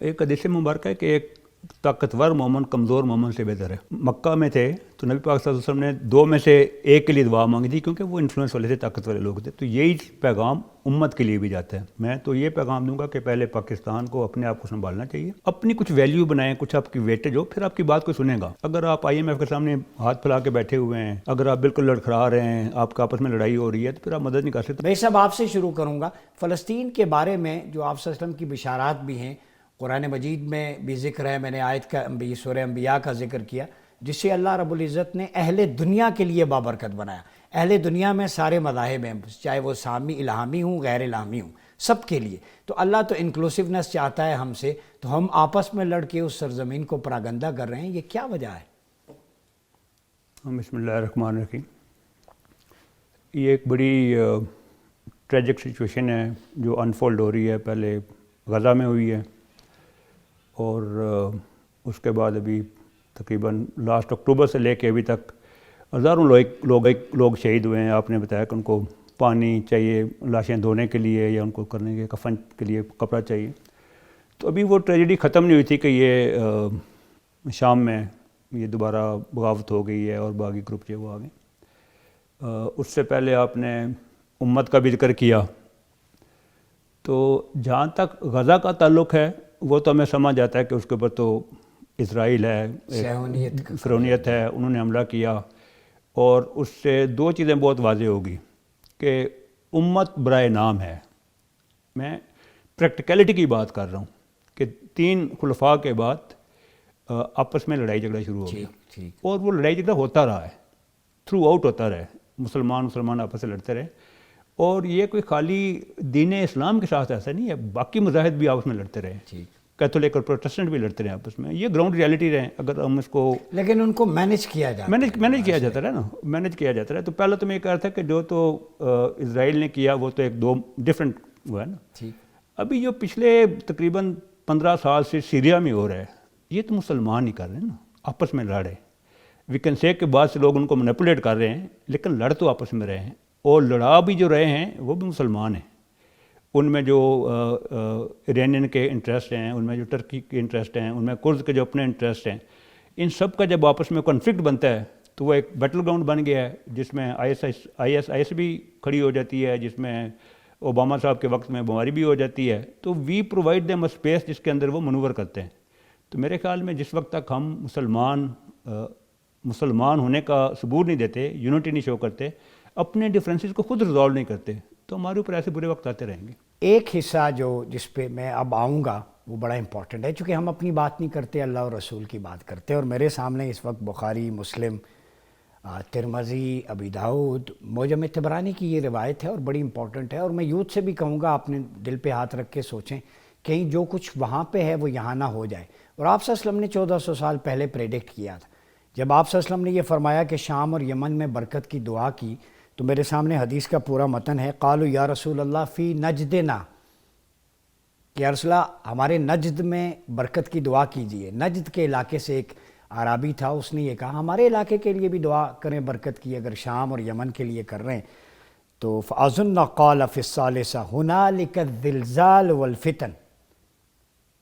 ایک حدیث مبارکہ ہے کہ ایک طاقتور مومن کمزور مومن سے بہتر ہے۔ مکہ میں تھے تو نبی پاک صلی اللہ علیہ وسلم نے دو میں سے ایک کے لیے دعا مانگی تھی، کیونکہ وہ انفلوئنس والے تھے، طاقت والے لوگ تھے۔ تو یہی پیغام امت کے لیے بھی جاتا ہے۔ میں تو یہ پیغام دوں گا کہ پہلے پاکستان کو اپنے آپ کو سنبھالنا چاہیے، اپنی کچھ ویلیو بنائیں، کچھ آپ کی ویٹیج ہو، پھر آپ کی بات کوئی سنے گا۔ اگر آپ IMF کے سامنے ہاتھ پھیلا کے بیٹھے ہوئے ہیں، اگر آپ بالکل لڑکھڑا رہے ہیں، آپ کا آپس میں لڑائی ہو رہی ہے، تو پھر آپ مدد نہیں کر سکتے۔ بھائی صاحب آپ سے شروع کروں گا۔ فلسطین کے بارے میں جو آپ صلی اللہ علیہ وسلم کی بشارات بھی ہیں، قرآن مجید میں بھی ذکر ہے، میں نے آیت کا سورہ انبیاء کا ذکر کیا، جس سے اللہ رب العزت نے اہل دنیا کے لیے بابرکت بنایا۔ اہل دنیا میں سارے مذاہب ہیں، چاہے وہ سامی الہامی ہوں غیر الہامی ہوں، سب کے لیے۔ تو اللہ تو انکلوسیونیس چاہتا ہے ہم سے، تو ہم آپس میں لڑ کے اس سرزمین کو پراگندہ کر رہے ہیں، یہ کیا وجہ ہے؟ بسم اللہ الرحمن الرحیم۔ یہ ایک بڑی ٹریجک سچویشن ہے جو انفولڈ ہو رہی ہے، پہلے غزہ میں ہوئی ہے، اور اس کے بعد ابھی تقریباً لاسٹ اکتوبر سے لے کے ابھی تک ہزاروں لوگ شہید ہوئے ہیں۔ آپ نے بتایا کہ ان کو پانی چاہیے لاشیں دھونے کے لیے، یا ان کو کرنے کے کفن کے لیے کپڑا چاہیے۔ تو ابھی وہ ٹریجڈی ختم نہیں ہوئی تھی کہ یہ شام میں یہ دوبارہ بغاوت ہو گئی ہے اور باغی گروپ جو وہ آ گئے۔ اس سے پہلے آپ نے امت کا بھی ذکر کیا۔ تو جہاں تک غزہ کا تعلق ہے، وہ تو ہمیں سمجھ آتا ہے کہ اس کے اوپر تو اسرائیل ہے، فرعونیت ہے، انہوں نے حملہ کیا، اور اس سے دو چیزیں بہت واضح ہوگی کہ امت برائے نام ہے۔ میں پریکٹیکلٹی کی بات کر رہا ہوں کہ 3 خلفاء کے بعد آپس میں لڑائی جھگڑا شروع ہو گیا، اور وہ لڑائی جھگڑا ہوتا رہا ہے، تھرو آؤٹ ہوتا رہا ہے، مسلمان آپس سے لڑتے رہے۔ اور یہ کوئی خالی دین اسلام کے ساتھ ایسا نہیں ہے، باقی مذاہب بھی آپس میں لڑتے رہے، کیتھولک اور پروٹسٹنٹ بھی لڑتے رہے آپس میں۔ یہ گراؤنڈ ریالٹی رہے، اگر ہم اس کو لیکن ان کو مینج کیا جاتا ہے، مینج کیا جاتا رہا نا، مینج کیا جاتا رہا۔ تو پہلے تو میں یہ کہا تھا کہ جو تو اسرائیل نے کیا وہ تو ایک دو ڈفرینٹ ہوا ہے نا۔ ابھی جو پچھلے تقریباً 15 سال سے سیریا میں ہو رہا ہے، یہ تو مسلمان ہی کر رہے ہیں نا، آپس میں لڑ رہے ہیں۔ وی کین سے کہ بعض سے لوگ ان کو مینیپولیٹ کر رہے ہیں، لیکن لڑ تو آپس میں رہے ہیں، اور لڑا بھی جو رہے ہیں وہ بھی مسلمان ہیں۔ ان میں جو ایرانین کے انٹرسٹ ہیں، ان میں جو ٹرکی کے انٹرسٹ ہیں، ان میں کرد کے جو اپنے انٹرسٹ ہیں، ان سب کا جب آپس میں کنفلکٹ بنتا ہے تو وہ ایک بیٹل گراؤنڈ بن گیا ہے، جس میں IS بھی کھڑی ہو جاتی ہے، جس میں اوباما صاحب کے وقت میں بیماری بھی ہو جاتی ہے۔ تو we provide them a space جس کے اندر وہ منور کرتے ہیں۔ تو میرے خیال میں جس وقت تک ہم مسلمان ہونے کا ثبوت نہیں دیتے، یونٹی نہیں شو کرتے، اپنے ڈفرینسز کو خود ریزالو نہیں کرتے، تو ہمارے اوپر ایسے برے وقت آتے رہیں گے۔ ایک حصہ جس پہ میں اب آؤں گا وہ بڑا امپورٹنٹ ہے، چونکہ ہم اپنی بات نہیں کرتے، اللہ اور رسول کی بات کرتے ہیں، اور میرے سامنے اس وقت بخاری، مسلم، ترمذی، ابی داؤد، معجم طبرانی کی یہ روایت ہے، اور بڑی امپورٹنٹ ہے۔ اور میں یوتھ سے بھی کہوں گا، اپنے دل پہ ہاتھ رکھ کے سوچیں، کہیں جو کچھ وہاں پہ ہے وہ یہاں نہ ہو جائے۔ اور آپ صلی اللہ علیہ وسلم نے 1400 سال پہلے پریڈکٹ کیا تھا، جب آپ صلی اللہ علیہ وسلم نے یہ فرمایا کہ شام اور یمن میں برکت کی دعا کی، تو میرے سامنے حدیث کا پورا متن ہے۔ قالوا یا رسول اللہ فی نجدنا، کہ یا رسول اللہ ہمارے نجد میں برکت کی دعا کیجئے۔ نجد کے علاقے سے ایک عربی تھا، اس نے یہ کہا ہمارے علاقے کے لیے بھی دعا کریں برکت کی، اگر شام اور یمن کے لیے کر رہے ہیں تو فَأَظُنَّ قَالَ فِي الثَّالِثَةِ هُنَالِكَ الزِّلْزَالُ وَالْفِتَنُ۔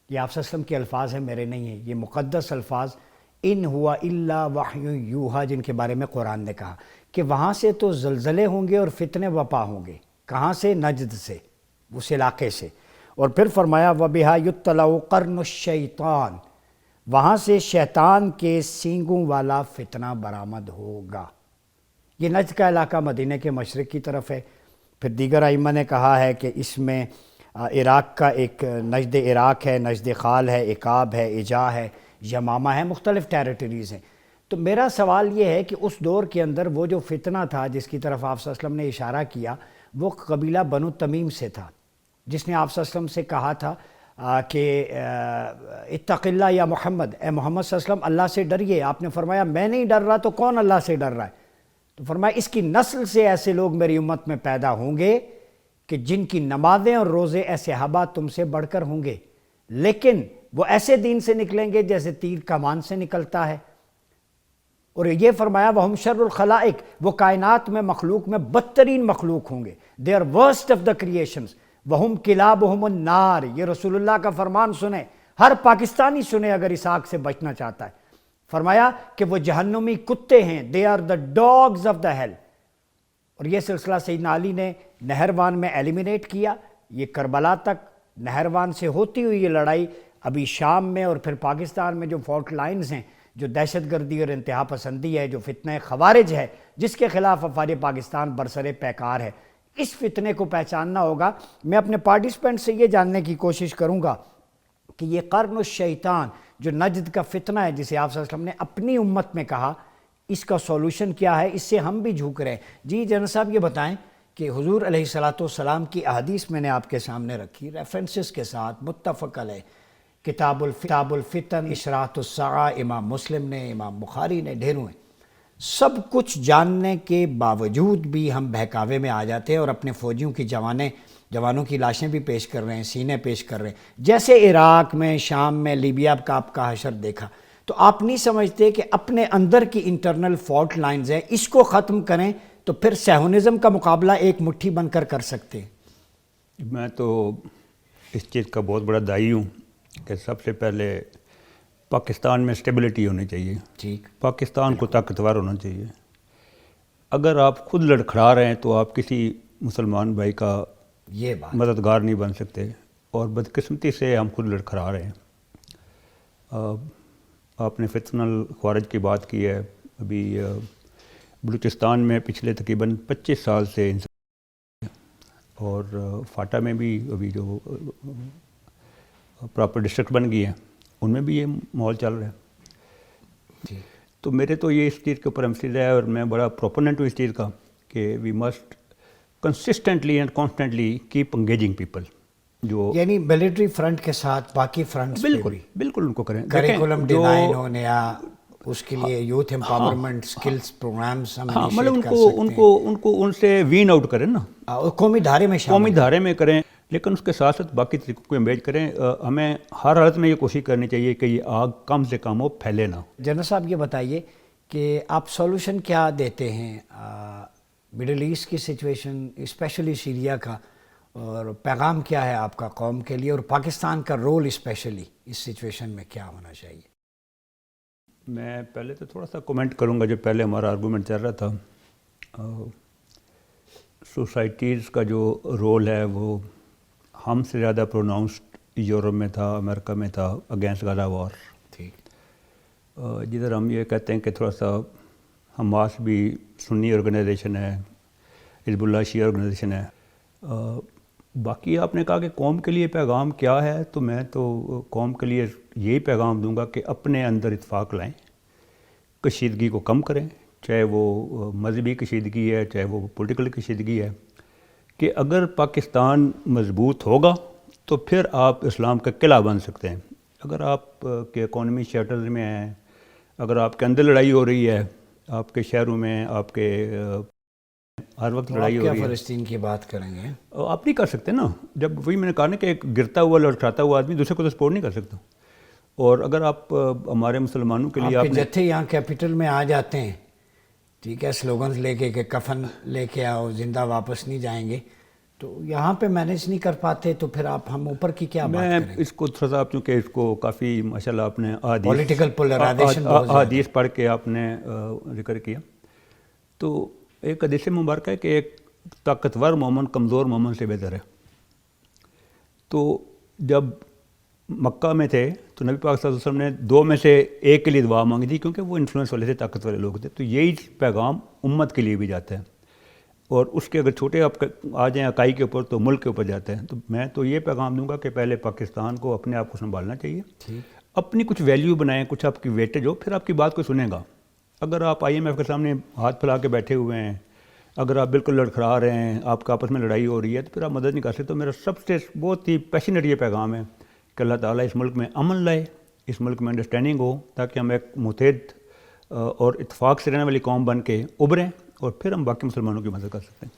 یہ آپ صلی اللہ علیہ وسلم کے الفاظ ہیں، میرے نہیں ہیں، یہ مقدس الفاظ، ان ہوا الا وحی یوحا، جن کے بارے میں قرآن نے کہا کہ وہاں سے تو زلزلے ہوں گے اور فتنے وپا ہوں گے۔ کہاں سے؟ نجد سے، اس علاقے سے۔ اور پھر فرمایا وَبِهَا يُطَّلَعُ قَرْنُ الشَّيْطَانِ، وہاں سے شیطان کے سینگوں والا فتنہ برآمد ہوگا۔ یہ نجد کا علاقہ مدینہ کے مشرق کی طرف ہے۔ پھر دیگر ائمہ نے کہا ہے کہ اس میں عراق کا ایک نجد عراق ہے، نجد خال ہے، عقاب ہے، عجا ہے، یمامہ ہے، مختلف ٹیریٹریز ہیں۔ تو میرا سوال یہ ہے کہ اس دور کے اندر وہ جو فتنہ تھا جس کی طرف آپ صلی اللہ علیہ وسلم نے اشارہ کیا، وہ قبیلہ بنو تمیم سے تھا، جس نے آپ صلی اللہ علیہ وسلم سے کہا تھا کہ اتق اللہ یا محمد، اے محمد صلی اللہ علیہ وسلم اللہ سے ڈریے۔ آپ نے فرمایا میں نہیں ڈر رہا، تو کون اللہ سے ڈر رہا ہے؟ تو فرمایا اس کی نسل سے ایسے لوگ میری امت میں پیدا ہوں گے کہ جن کی نمازیں اور روزے اے صحابہ تم سے بڑھ کر ہوں گے، لیکن وہ ایسے دین سے نکلیں گے جیسے تیر کمان سے نکلتا ہے۔ اور یہ فرمایا وَهُمْ شَرُّ الْخَلَائِقِ، وہ کائنات میں مخلوق میں بدترین مخلوق ہوں گے، they are worst of the creations، وَهُمْ كِلَابُهُمُ النَّارِ، یہ رسول اللہ کا فرمان سنیں، ہر پاکستانی سنے اگر اس آگ سے بچنا چاہتا ہے. فرمایا کہ وہ جہنمی کتے ہیں, they are the dogs of the hell. اور یہ سلسلہ سیدنا علی نے نہروان میں ایلیمینیٹ کیا. یہ کربلا تک نہروان سے ہوتی ہوئی یہ لڑائی ابھی شام میں اور پھر پاکستان میں جو فالٹ لائنز ہیں, جو دہشت گردی اور انتہا پسندی ہے, جو فتنہ خوارج ہے جس کے خلاف افواج پاکستان برسر پیکار ہے, اس فتنے کو پہچاننا ہوگا. میں اپنے پارٹیسپینٹ سے یہ جاننے کی کوشش کروں گا کہ یہ قرن الشیطان جو نجد کا فتنہ ہے جسے آپ صلی اللہ علیہ وسلم نے اپنی امت میں کہا, اس کا سولوشن کیا ہے؟ اس سے ہم بھی جھوک رہے ہیں. جی جنرل صاحب یہ بتائیں کہ حضور علیہ السلام کی احادیث میں نے آپ کے سامنے رکھی ریفرنسز کے ساتھ, متفق علیہ, کتاب الفتن, اشراط الساعہ, امام مسلم نے, امام بخاری نے, ڈھیروں ہیں. سب کچھ جاننے کے باوجود بھی ہم بہکاوے میں آ جاتے ہیں اور اپنے فوجیوں کی جوانوں کی لاشیں بھی پیش کر رہے ہیں, سینے پیش کر رہے ہیں. جیسے عراق میں, شام میں, لیبیا کا آپ کا حشر دیکھا, تو آپ نہیں سمجھتے کہ اپنے اندر کی انٹرنل فالٹ لائنز ہیں, اس کو ختم کریں تو پھر صہیونزم کا مقابلہ ایک مٹھی بن کر سکتے ہیں؟ میں تو اس چیز کا بہت بڑا داعی ہوں کہ سب سے پہلے پاکستان میں اسٹیبلٹی ہونی چاہیے. ٹھیک, پاکستان کو طاقتور ہونا چاہیے. اگر آپ خود لڑکھڑا رہے ہیں تو آپ کسی مسلمان بھائی کا یہ بات مددگار نہیں بن سکتے, اور بدقسمتی سے ہم خود لڑکھڑا رہے ہیں. آپ نے فتنہ خوارج کی بات کی ہے. ابھی بلوچستان میں پچھلے تقریباً 25 سال سے, اور فاٹا میں بھی ابھی جو پراپر ڈسٹرکٹ بن گئی ہیں ان میں بھی یہ ماحول چل رہا ہے. جی, تو میرے تو یہ اس چیز کے اوپر ایمفسس ہے, اور میں بڑا پروپوننٹ ہوں اس چیز کا کہ we must consistently and constantly keep engaging people. جو یعنی ملٹری فرنٹ کے ساتھ باقی فرنٹس بالکل ان کو کریں. کریکولم ڈیزائن ہونے یا اس کے لیے یوتھ امپاورمنٹ سکلز پروگرامز ہم مطلب انیشیٹ کر سکتے ہیں. ان کو ان سے وین آؤٹ کریں نا, قومی دھارے میں قومی دھارے میں کریں, لیکن اس کے ساتھ ساتھ باقی طریقوں کو امبیڈ کریں. ہمیں ہر حالت میں یہ کوشش کرنی چاہیے کہ یہ آگ کم سے کم ہو, پھیلے نہ. جنرل صاحب یہ بتائیے کہ آپ سولوشن کیا دیتے ہیں مڈل ایسٹ کی سچویشن, اسپیشلی سیریا کا, اور پیغام کیا ہے آپ کا قوم کے لیے, اور پاکستان کا رول اسپیشلی اس سچویشن میں کیا ہونا چاہیے؟ میں پہلے تو تھوڑا سا کومنٹ کروں گا. جو پہلے ہمارا آرگومنٹ چل رہا تھا, سوسائٹیز کا جو رول ہے وہ ہم سے زیادہ پروناؤنسڈ یورپ میں تھا, امریکہ میں تھا, اگینسٹ غزہ وار. ٹھیک, جدھر ہم یہ کہتے ہیں کہ تھوڑا سا حماس بھی سنی آرگنائزیشن ہے, حزب اللہ شیعہ آرگنائزیشن ہے. باقی آپ نے کہا کہ قوم کے لیے پیغام کیا ہے, تو میں تو قوم کے لیے یہی پیغام دوں گا کہ اپنے اندر اتفاق لائیں, کشیدگی کو کم کریں, چاہے وہ مذہبی کشیدگی ہے, چاہے وہ پولیٹیکل کشیدگی ہے. کہ اگر پاکستان مضبوط ہوگا تو پھر آپ اسلام کا قلعہ بن سکتے ہیں. اگر آپ کے اکانومی شیٹرز میں ہیں, اگر آپ کے اندر لڑائی ہو رہی ہے, آپ کے شہروں میں آپ کے ہر وقت لڑائی ہو رہی ہے, فلسطین کی بات کریں گے, آپ نہیں کر سکتے نا. جب وہی میں نے کہا نا کہ ایک گرتا ہوا لڑکھاتا ہوا آدمی دوسرے کو تو سپورٹ نہیں کر سکتا. اور اگر آپ ہمارے مسلمانوں کے لیے آپ کے جتھے یہاں کیپٹل میں آ جاتے ہیں, ٹھیک ہے, سلوگنز لے کے کہ کفن لے کے آؤ, زندہ واپس نہیں جائیں گے, تو یہاں پہ مینیج نہیں کر پاتے, تو پھر آپ ہم اوپر کی کیا بات کریں؟ میں اس کو تھوڑا سا, چونکہ اس کو کافی ماشاءاللہ آپ نے پولیٹیکل پولرائزیشن احادیث پڑھ کے آپ نے ذکر کیا. تو ایک حدیث مبارکہ ہے کہ ایک طاقتور مومن کمزور مومن سے بہتر ہے. تو جب مکہ میں تھے تو نبی پاک صلی اللہ علیہ وسلم نے 2 میں سے ایک کے لیے دعا مانگی تھی, کیونکہ وہ انفلوئنس والے تھے, طاقتور لوگ تھے. تو یہی پیغام امت کے لیے بھی جاتا ہے, اور اس کے اگر چھوٹے آپ آ جائیں اکائی کے اوپر تو ملک کے اوپر جاتے ہیں. تو میں تو یہ پیغام دوں گا کہ پہلے پاکستان کو اپنے آپ کو سنبھالنا چاہیے, اپنی کچھ ویلیو بنائیں, کچھ آپ کی ویٹیج ہو, پھر آپ کی بات کو سنے گا. اگر آپ IMF کے سامنے ہاتھ پھیلا کے بیٹھے ہوئے ہیں, اگر آپ بالکل لڑکھڑا رہے ہیں, آپ کا آپس میں لڑائی ہو رہی ہے, تو پھر آپ مدد نہیں کر سکتے. تو میرا سب سے بہت ہی پیشنیٹ یہ پیغام ہے کہ اللہ تعالیٰ اس ملک میں امن لائے, اس ملک میں انڈرسٹینڈنگ ہو, تاکہ ہم ایک متحد اور اتفاق سے رہنے والی قوم بن کے ابھریں, اور پھر ہم باقی مسلمانوں کی مدد کر سکتے ہیں.